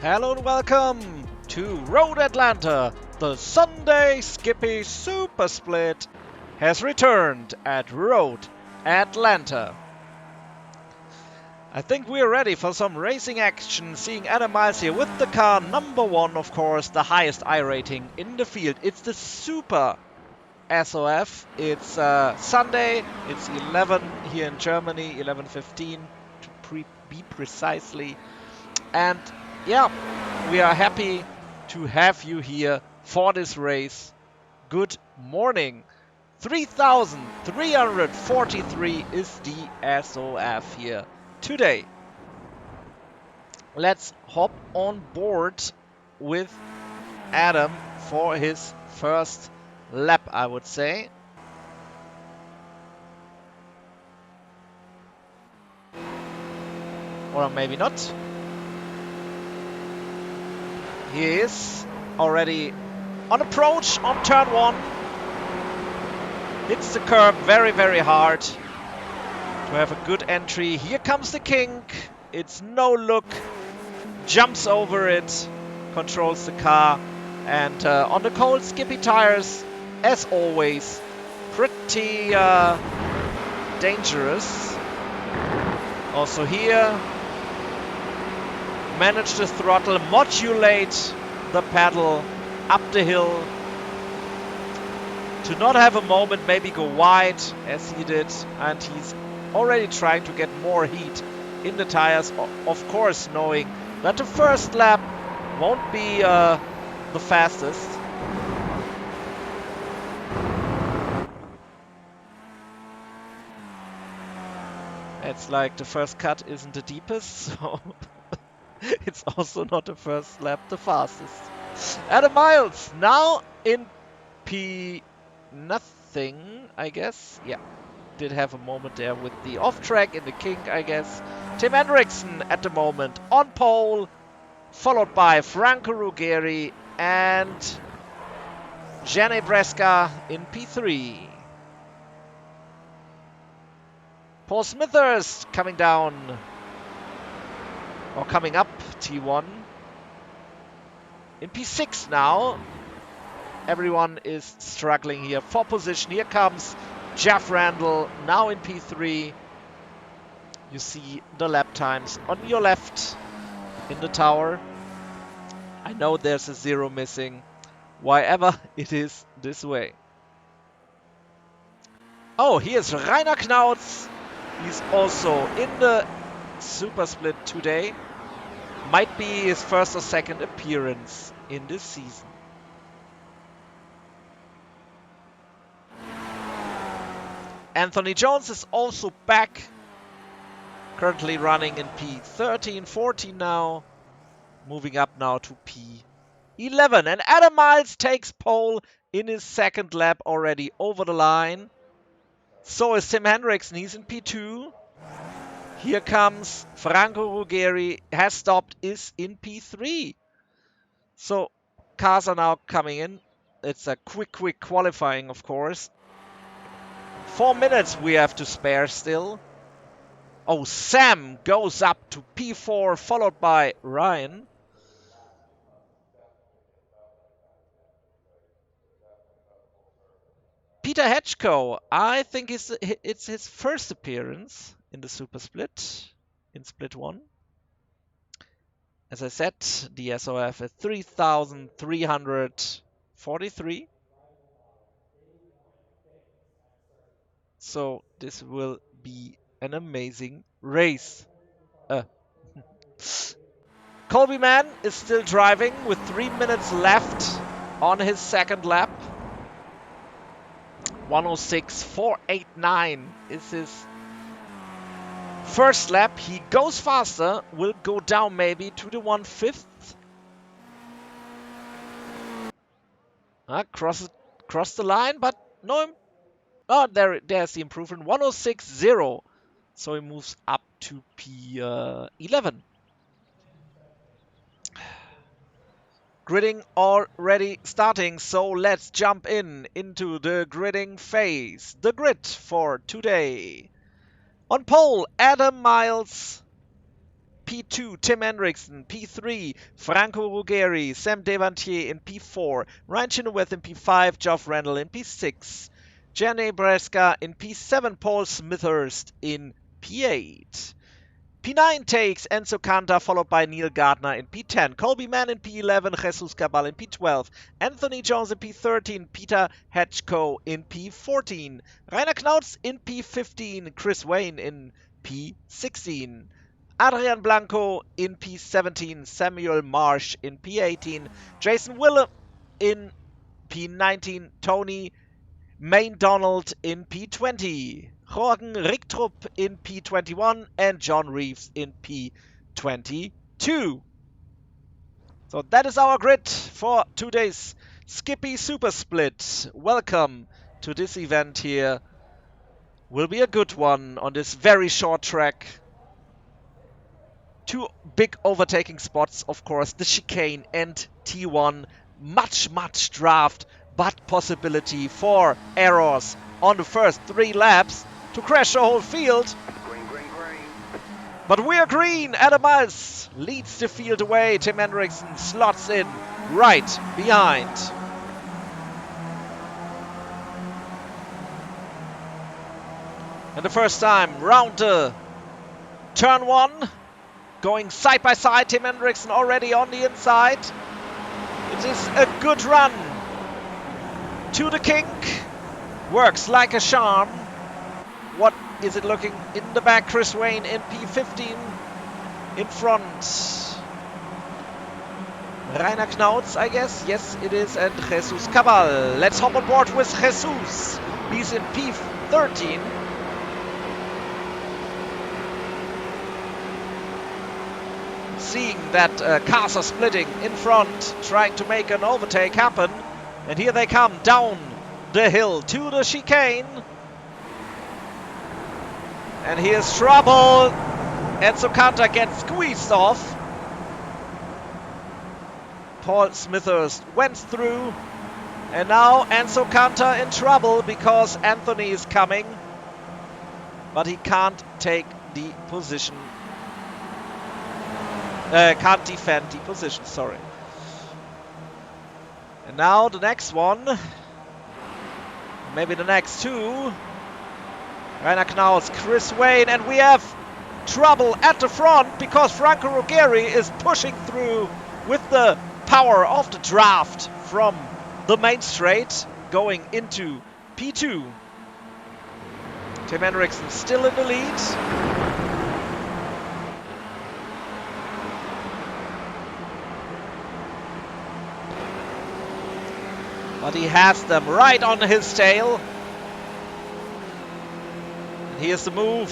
Hello and welcome to Road Atlanta. The Sunday Skippy Super Split has returned at Road Atlanta. I think we are ready for some racing action, seeing Adam Miles here with the car number 1, of course, the highest rating in the field. It's the Super SOF. It's Sunday, it's 11 here in Germany, 11:15 to be precisely. And yeah, we are happy to have you here for this race. Good morning. 3,343 is the SOF here today. Let's hop on board with Adam for his first lap, I would say. Or maybe not. He is already on approach on turn 1. Hits the curb very, very hard to have a good entry. Here comes the king. It's no look. Jumps over it. Controls the car. And on the cold Skippy tires, as always, pretty dangerous. Also here, manage the throttle, modulate the pedal up the hill to not have a moment, maybe go wide as he did, and he's already trying to get more heat in the tires, of course knowing that the first lap won't be the fastest. It's like the first cut isn't the deepest, so it's also not the first lap the fastest. Adam Miles now in P nothing, I guess. Yeah, did have a moment there with the off track in the king, I guess. Tim Henriksen at the moment on pole, followed by Franco Ruggeri and Jane Bresca in P3. Paul Smithers coming down, or coming up T1. In P6 now. Everyone is struggling here for position. Here comes Jeff Randall now in P3. You see the lap times on your left in the tower. I know there's a 0 missing. Why ever it is this way. Oh, here's Rainer Knautz. He's also in the Super Split today. Might be his first or second appearance in this season. Anthony Jones is also back. Currently running in P13, 14 now. Moving up now to P11. And Adam Miles takes pole in his second lap already over the line. So is Tim Henriksen. He's in P2. Here comes Franco Ruggeri. Has stopped, is in P3. So cars are now coming in. It's a quick qualifying, of course. 4 minutes we have to spare still. Oh, Sam goes up to P4, followed by Ryan. Peter Hedgeko, I think it's his first appearance in the Super Split, in Split 1. As I said, the SOF at 3,343. So this will be an amazing race. Colby Mann is still driving with 3 minutes left on his second lap. 106.489 is his first lap. He goes faster, will go down maybe to the 1/5. Cross the line, but no. Oh, there's the improvement. 106.0. So he moves up to P11. Gridding already starting, so let's jump into the gridding phase. The grid for today. On pole, Adam Miles. P2, Tim Hendrickson. P3, Franco Ruggeri. Sam Devantier in P4. Ryan Chenoweth in P5. Geoff Randall in P6. Janne Breska in P7. Paul Smithhurst in P8. P9 takes Enzo Canta, followed by Neil Gardner in P10. Colby Mann in P11. Jesus Cabal in P12. Anthony Jones in P13. Peter Hatchko in P14. Rainer Knautz in P15. Chris Wayne in P16. Adrian Blanco in P17. Samuel Marsh in P18. Jason Willem in P19. Tony Main Donald in P20. Jorgen Richtrup in P21 and John Reeves in P22. So that is our grid for today's Skippy Super Split. Welcome to this event here. Will be a good one on this very short track. Two big overtaking spots, of course, the chicane and T1. Much draft, but possibility for errors on the first 3 laps to crash the whole field. Green. But we are green. Adam Miles leads the field away. Tim Hendrickson slots in right behind. And the first time round the turn 1. Going side by side. Tim Hendrickson already on the inside. It is a good run to the kink. Works like a charm. What is it looking in the back? Chris Wayne in P15 in front. Rainer Knautz, I guess. Yes, it is. And Jesus Cabal. Let's hop on board with Jesus. He's in P13. Seeing that cars are splitting in front, trying to make an overtake happen. And here they come down the hill to the chicane. And here's trouble. Enzo Canta gets squeezed off. Paul Smithhurst went through. And now Enzo Canta in trouble because Anthony is coming. But he can't take the position. Can't defend the position, sorry. And now the next one. Maybe the next 2. Rainer Knautz, Chris Wayne, and we have trouble at the front because Franco Ruggeri is pushing through with the power of the draft from the main straight going into P2. Tim Hendrickson still in the lead. But he has them right on his tail. And here's the move.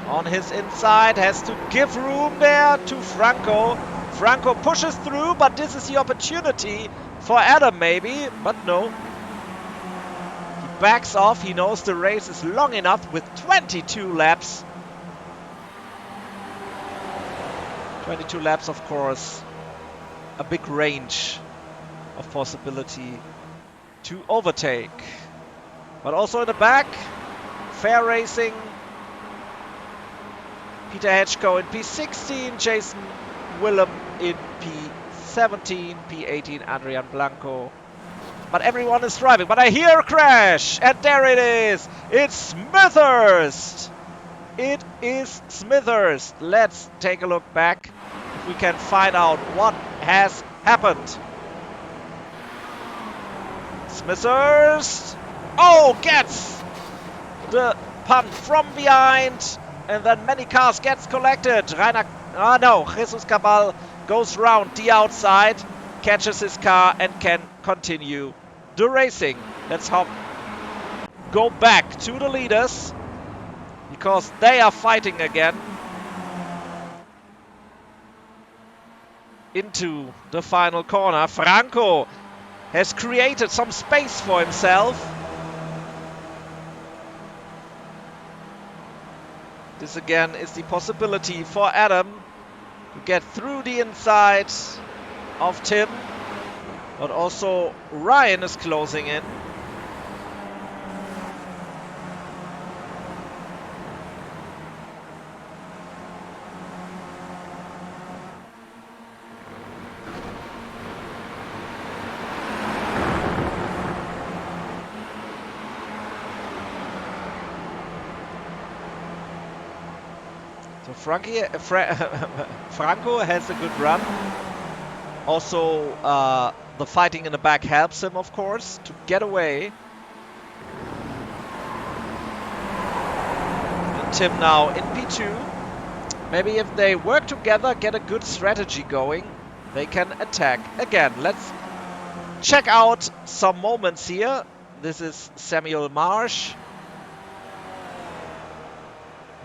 On his inside, has to give room there to Franco. Franco pushes through, but this is the opportunity for Adam maybe, but no. He backs off, he knows the race is long enough with 22 laps. 22 laps, of course, a big range of possibility to overtake. But also in the back, fair racing. Peter Hatchko in P16, Jason Willem in P17, P18 Adrian Blanco. But everyone is driving. But I hear a crash, and there it is. It's Smithhurst. It is Smithhurst. Let's take a look back if we can find out what has happened. Smithhurst. Oh, gets the punt from behind, and then many cars gets collected. Jesus Cabal goes round the outside, catches his car and can continue the racing. Let's go back to the leaders because they are fighting again into the final corner. Franco has created some space for himself. This again is the possibility for Adam to get through the inside of Tim, but also Ryan is closing in. So Franco has a good run. Also, the fighting in the back helps him, of course, to get away. And Tim now in P2. Maybe if they work together, get a good strategy going, they can attack again. Let's check out some moments here. This is Samuel Marsh.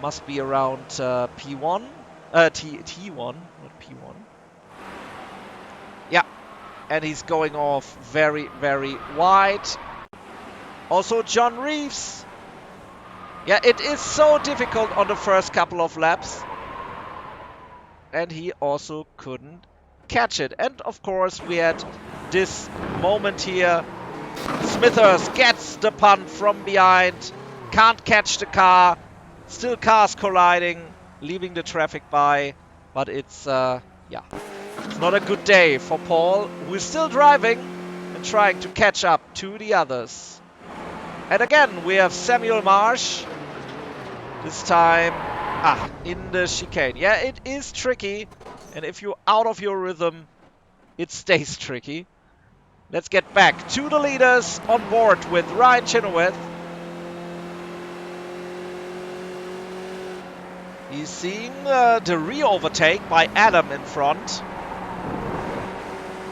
Must be around P1, T1, not P1. Yeah, and he's going off very, very wide. Also John Reeves. Yeah, it is so difficult on the first couple of laps. And he also couldn't catch it. And of course we had this moment here. Smithers gets the punt from behind. Can't catch the car. Still cars colliding, leaving the traffic by, but it's it's not a good day for Paul, who is still driving and trying to catch up to the others. And again, we have Samuel Marsh, this time in the chicane. Yeah, it is tricky, and if you're out of your rhythm, it stays tricky. Let's get back to the leaders on board with Ryan Chenoweth. He's seeing the re-overtake by Adam in front.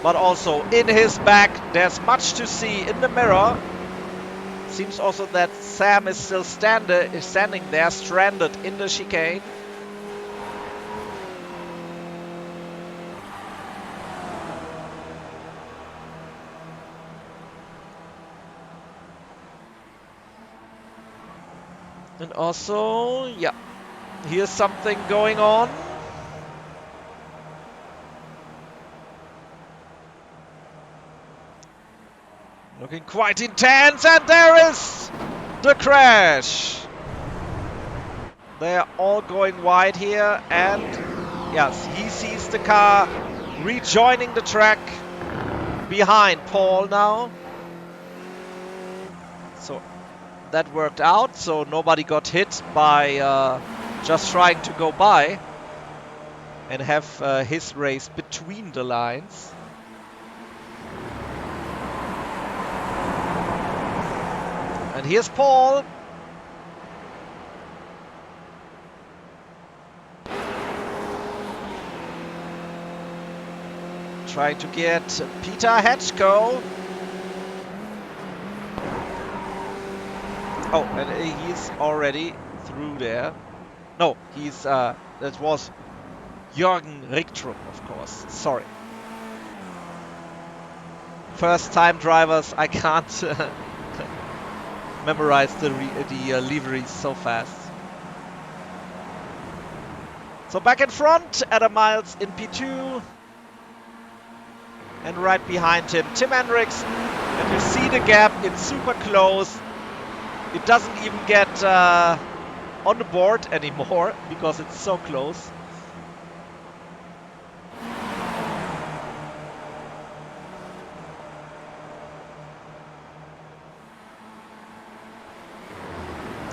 But also in his back, there's much to see in the mirror. Seems also that Sam is still standing there, stranded in the chicane. And also, yeah. Here's something going on. Looking quite intense, and there is the crash. They're all going wide here, and yes, he sees the car rejoining the track behind Paul now. So that worked out, so nobody got hit by just trying to go by and have his race between the lines. And here's Paul. Trying to get Peter Hatchko. Oh, and he's already through there. No, he's, that was Jürgen Richtrum, of course. Sorry. First time drivers, I can't memorize the liveries so fast. So back in front, Adam Miles in P2. And right behind him, Tim Hendrickson. And you see the gap, it's super close. It doesn't even get on the board anymore because it's so close.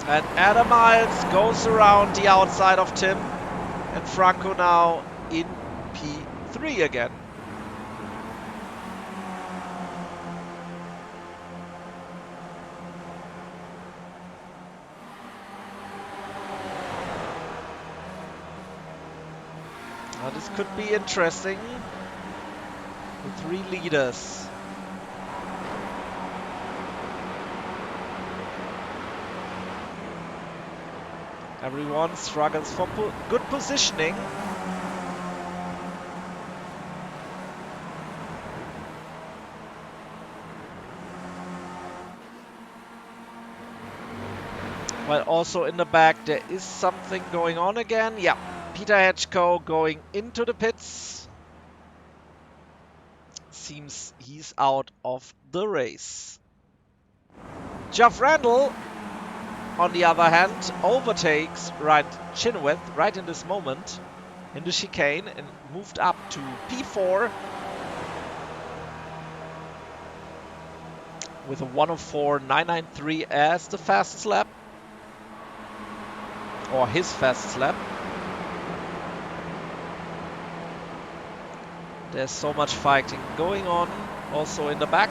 And Adam Miles goes around the outside of Tim. And Franco now in P3 again. This could be interesting. The 3 leaders. Everyone struggles for good positioning. While also in the back there is something going on again. Yeah, Peter Hedgeko going into the pits. Seems he's out of the race. Geoff Randall, on the other hand, overtakes Ryan Chenoweth right in this moment in the chicane and moved up to P4 with a 1:04.993 as the fastest lap, or his fastest lap. There's so much fighting going on also in the back.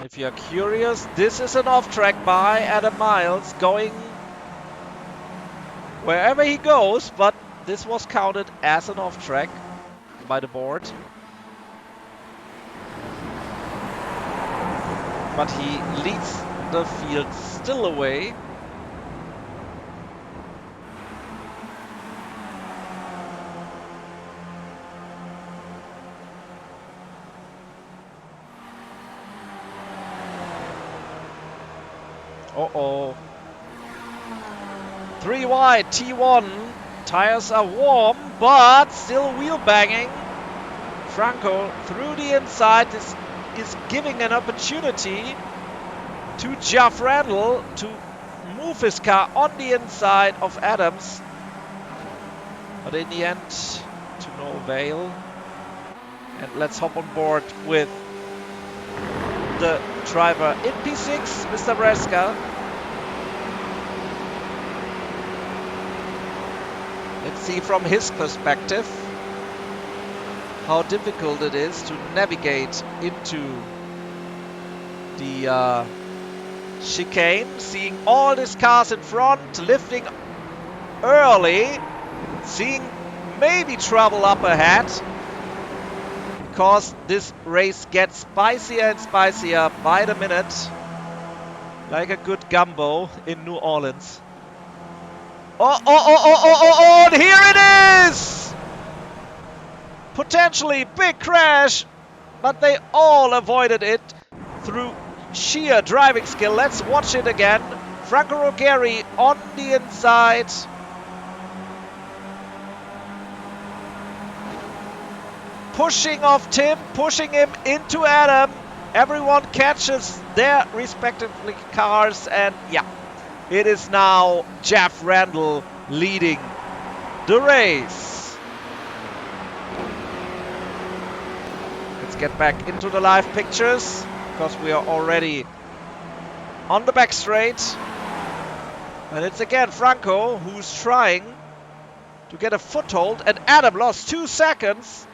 If you're curious, this is an off-track by Adam Miles going wherever he goes, but this was counted as an off-track by the board. But he leads the field still away. Uh-oh. 3 wide, T1. Tires are warm, but still wheel banging. Franco through the inside. This is giving an opportunity to Geoff Randall to move his car on the inside of Adams. But in the end, to no avail. And let's hop on board with the driver in P6, Mr. Breska. Let's see from his perspective how difficult it is to navigate into the chicane, seeing all these cars in front, lifting early, seeing maybe trouble up ahead, because this race gets spicier and spicier by the minute, like a good gumbo in New Orleans. Oh, and here it is! Potentially big crash, but they all avoided it through sheer driving skill. Let's watch it again. Franco Rogeri on the inside. Pushing off Tim, pushing him into Adam. Everyone catches their respective cars, and yeah, it is now Geoff Randall leading the race. Let's get back into the live pictures, because we are already on the back straight. And it's again Franco who's trying to get a foothold, and Adam lost 2 seconds.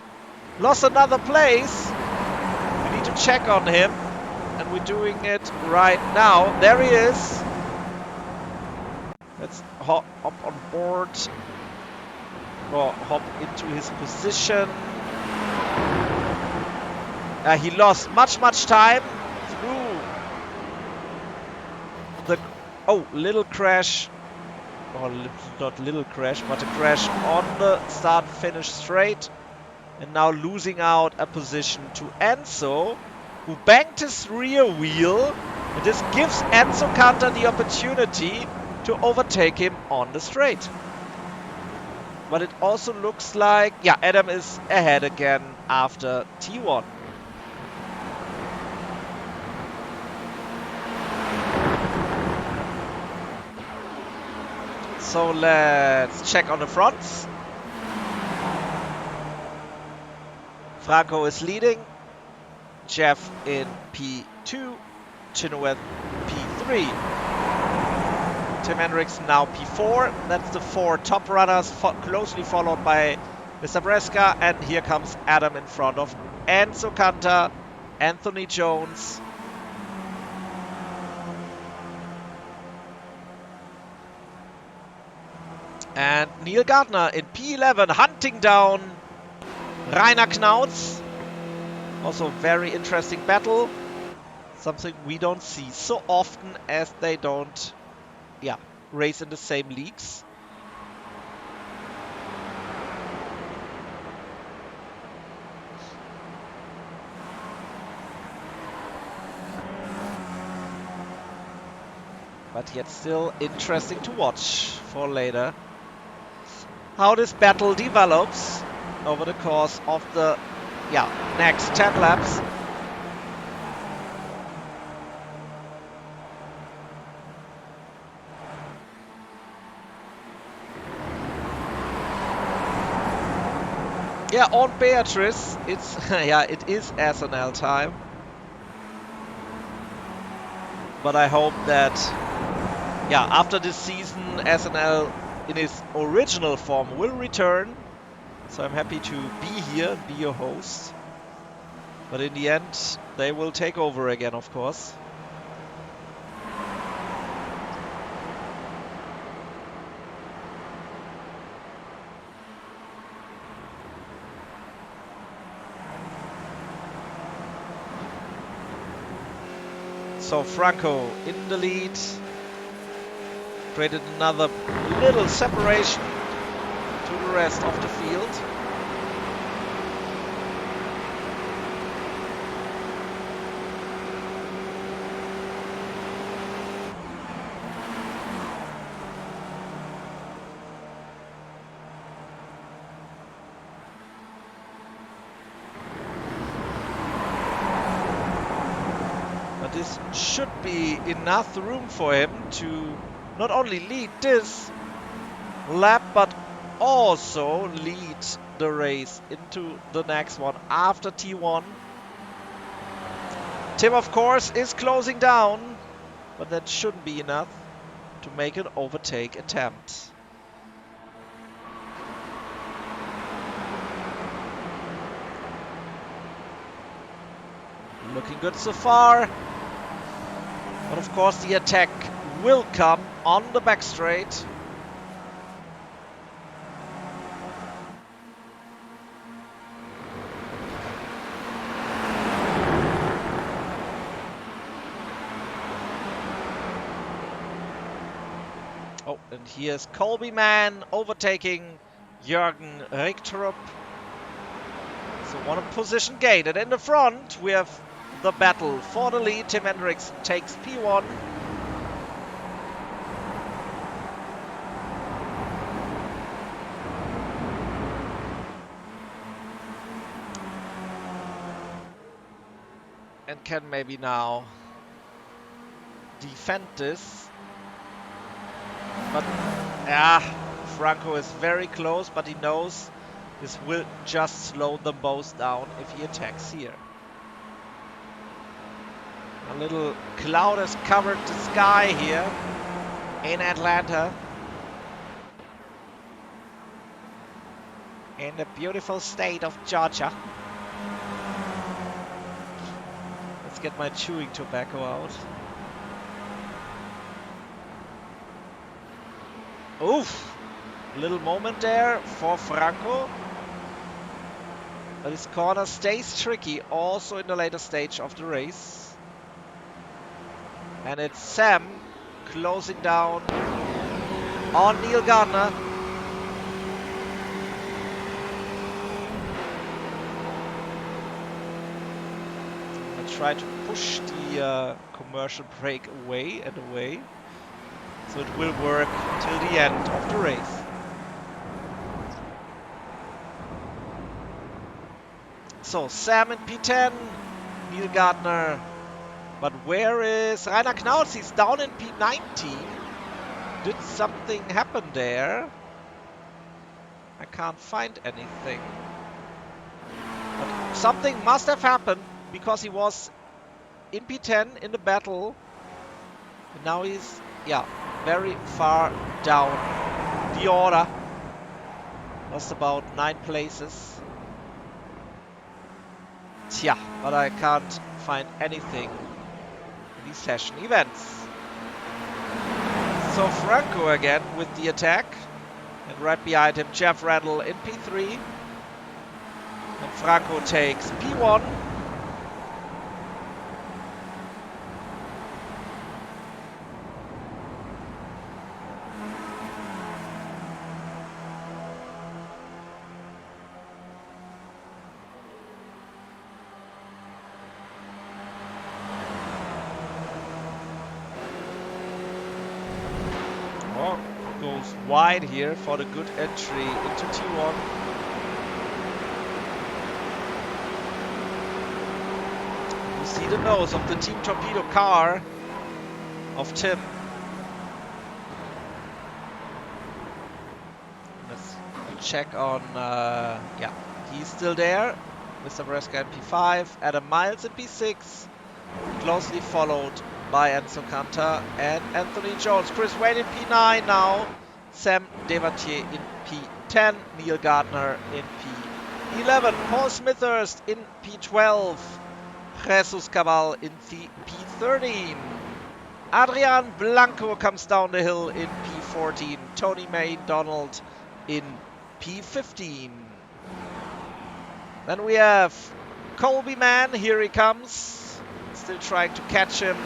Lost another place. We need to check on him, and we're doing it right now. There he is. Let's hop on board, or hop into his position. He lost much time through the little crash, or not little crash, but a crash on the start-finish straight. And now losing out a position to Enzo, who banked his rear wheel. And this gives Enzo Cantor the opportunity to overtake him on the straight. But it also looks like, yeah, Adam is ahead again after T1. So let's check on the fronts. Franco is leading, Geoff in P2, Chenoweth P3. Tim Hendricks now P4. That's the 4 top runners, closely followed by Mr. Bresca. And here comes Adam in front of Enzo Cantor, Anthony Jones. And Neil Gardner in P11 hunting down Rainer Knautz. Also a very interesting battle. Something we don't see so often as they don't, race in the same leagues. But yet still interesting to watch for later. How this battle develops over the course of the next 10 laps. Yeah, on Beatrice, it's it is SNL time. But I hope that after this season SNL in its original form will return. So I'm happy to be here and be your host. But in the end, they will take over again, of course. So Franco in the lead. Created another little separation to the rest of the field. But this should be enough room for him to not only lead this lap, but also lead the race into the next one after T1. Tim, of course, is closing down, but that shouldn't be enough to make an overtake attempt. Looking good so far. But of course the attack will come on the back straight. Oh, and here's Colby Mann overtaking Jürgen Richtrup. So one position gain. And in the front we have the battle for the lead. Tim Hendricks takes P1. And can maybe now defend this. But Franco is very close, but he knows this will just slow them both down if he attacks here. A little cloud has covered the sky here in Atlanta. In the beautiful state of Georgia. Let's get my chewing tobacco out. Oof! Little moment there for Franco. But his corner stays tricky also in the later stage of the race. And it's Sam closing down on Neil Gardner. I'm gonna try to push the commercial break away and away. So it will work till the end of the race. So Sam in P10, Neil Gardner. But where is Rainer Knautz? He's down in P19. Did something happen there? I can't find anything. But something must have happened because he was in P10 in the battle. And now he's, very far down the order. Lost about 9 places. Tja, but I can't find anything in these session events. So Franco again with the attack. And right behind him, Jeff Rattle in P3. And Franco takes P1. Goes wide here for the good entry into T1. You see the nose of the Team Torpedo car of Tim. Let's check on, yeah, he's still there. Mr. Bresca in P5, Adam Miles in P6, closely followed by Enzo Cantor and Anthony Jones. Chris Wade in P9 now. Sam Devatier in P10. Neil Gardner in P11. Paul Smithhurst in P12. Jesus Cabal in P13. Adrian Blanco comes down the hill in P14. Tony McDonald in P15. Then we have Colby Mann. Here he comes. Still trying to catch him.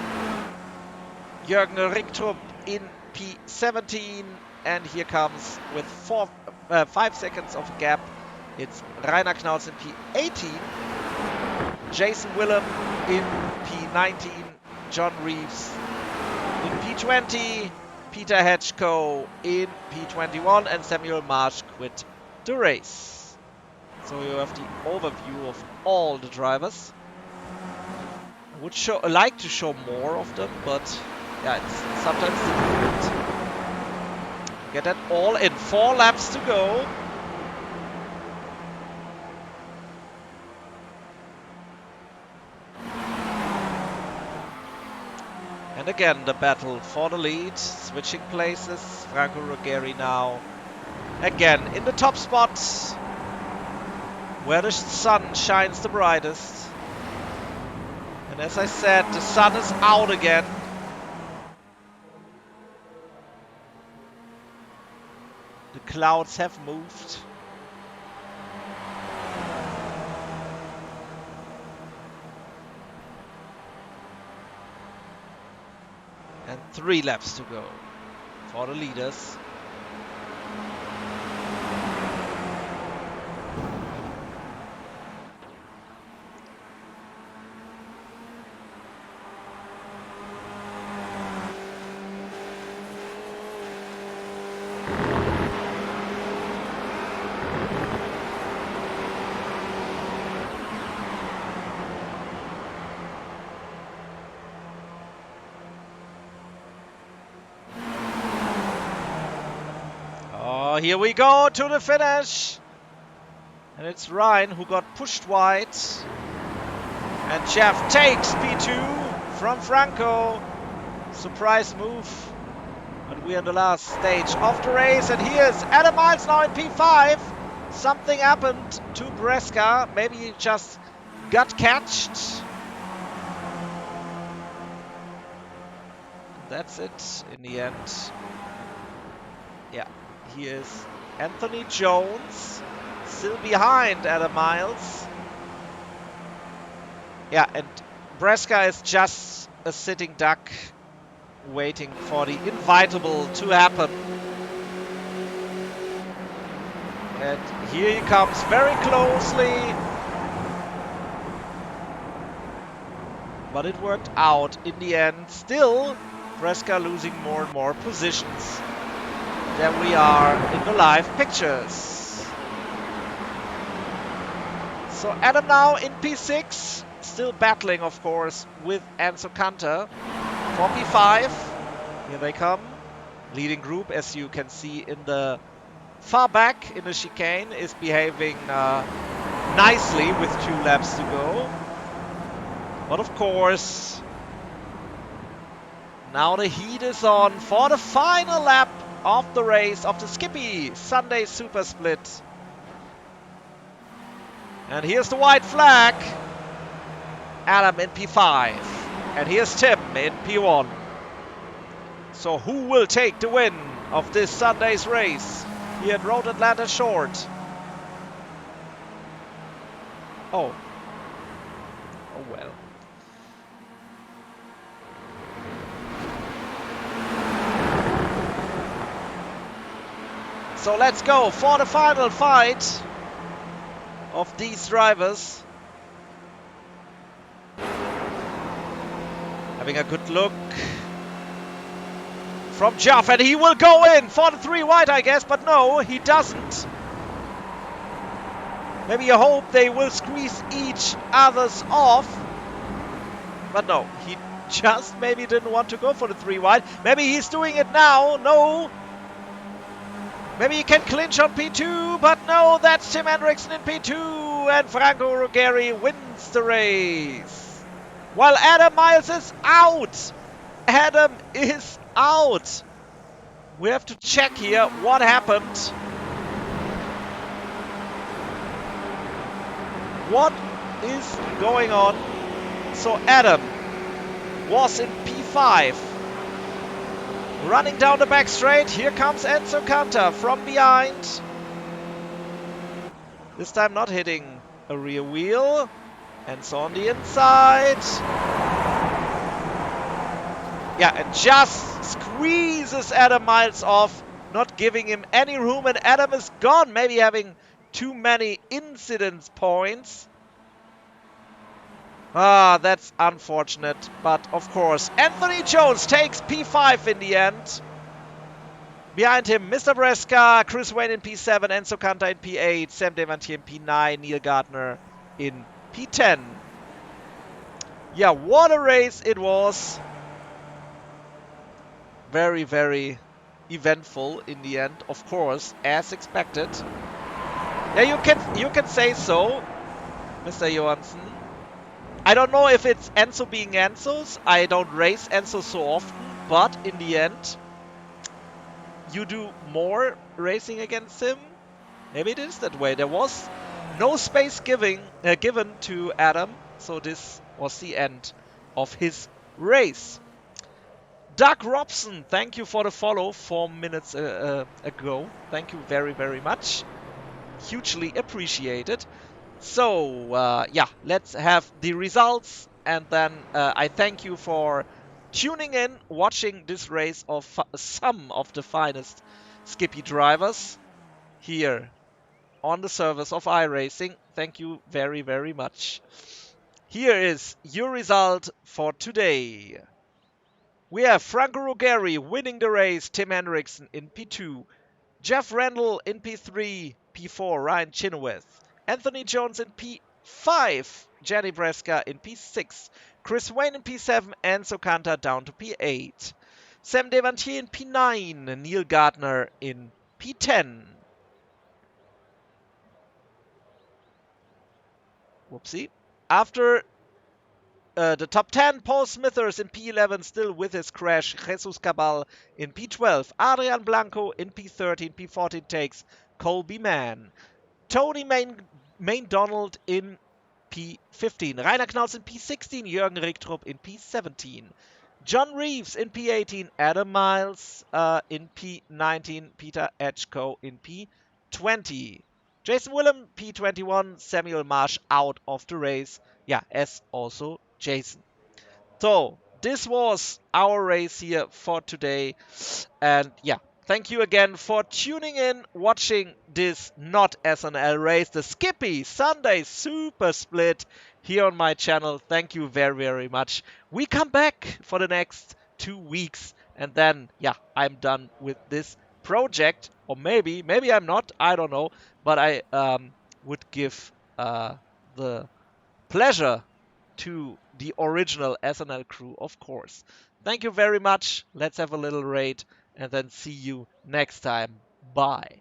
Jürgen Richtrup in P17, and here comes with 5 seconds of gap. It's Rainer Knaus in P18, Jason Willem in P19, John Reeves in P20, Peter Hedgeko in P21, and Samuel Marsh quit the race. So you have the overview of all the drivers. I would like to show more of them, but yeah, it's sometimes difficult. Get that all in. 4 laps to go. And again, the battle for the lead. Switching places. Franco Ruggeri now again in the top spot, where the sun shines the brightest. And as I said, the sun is out again. The clouds have moved. And 3 laps to go for the leaders. Here we go to the finish. And it's Ryan who got pushed wide. And Jeff takes P2 from Franco. Surprise move. But we're in the last stage of the race. And here's Adam Miles now in P5. Something happened to Bresca. Maybe he just got catched. That's it in the end. Yeah. Here's Anthony Jones, still behind Adam Miles. Yeah, and Bresca is just a sitting duck, waiting for the inevitable to happen. And here he comes very closely. But it worked out in the end. Still, Bresca losing more and more positions. There we are in the live pictures. So Adam now in P6, still battling, of course, with Enzo Cantor for P5. Here they come. Leading group, as you can see in the far back in the chicane, is behaving nicely with 2 laps to go. But of course, Now the heat is on for the final lap of the race of the Skippy Sunday Super Split. And here's the white flag. Adam in P5. And here's Tim in P1. So who will take the win of this Sunday's race here at Road Atlanta Short? Oh. Oh well. So let's go for the final fight of these drivers. Having a good look from Jeff, and he will go in for the 3 wide, I guess, but no, he doesn't. Maybe you hope they will squeeze each other's off, but no, he just maybe didn't want to go for the 3 wide. Maybe he's doing it now. No. Maybe he can clinch on P2, but no, that's Tim Henriksen in P2, and Franco Ruggeri wins the race. While Adam Miles is out. Adam is out. We have to check here what happened. What is going on? So Adam was in P5. Running down the back straight, here comes Enzo Cantor from behind. This time not hitting a rear wheel. Enzo on the inside. Yeah, and just squeezes Adam Miles off, not giving him any room, and Adam is gone. Maybe having too many incidence points. Ah, that's unfortunate, but of course, Anthony Jones takes P5 in the end. Behind him, Mr. Bresca, Chris Wayne in P7, Enzo Cantor in P8, Sam Devantier in P9, Neil Gardner in P10. Yeah, what a race it was. Very, very eventful in the end, of course, as expected. Yeah, you can say so, Mr. Johansson. I don't know if it's Enzo being Enzo's. I don't race Enzo so often, but in the end, you do more racing against him. Maybe it is that way. There was no space given to Adam, so this was the end of his race. Doug Robson, thank you for the follow 4 minutes ago. Thank you very, very much. Hugely appreciated. So, yeah, let's have the results. And then I thank you for tuning in, watching this race of some of the finest Skippy drivers here on the service of iRacing. Thank you very, very much. Here is your result for today. We have Franco Ruggeri winning the race, Tim Henriksen in P2, Jeff Randall in P3, P4 Ryan Chenoweth, Anthony Jones in P5, Jenny Bresca in P6, Chris Wayne in P7, Enzo Cantor down to P8, Sam Devantier in P9, Neil Gardner in P10. Whoopsie. After the top 10, Paul Smithers in P11 still with his crash. Jesus Cabal in P12. Adrian Blanco in P13. P14 takes Colby Mann. Tony Main Donald in P15. Rainer Knaus in P16. Jürgen Richtrup in P17. John Reeves in P18. Adam Miles in P19. Peter Etchko in P20. Jason Willem, P21. Samuel Marsh out of the race. Yeah, as also Jason. So, this was our race here for today. And yeah, thank you again for tuning in, watching this not SNL race, the Skippy Sunday Super Split here on my channel. Thank you very, very much. We come back for the next 2 weeks. And then, yeah, I'm done with this project. Or maybe I'm not. I don't know. But I would give the pleasure to the original SNL crew, of course. Thank you very much. Let's have a little raid and then see you next time. Bye.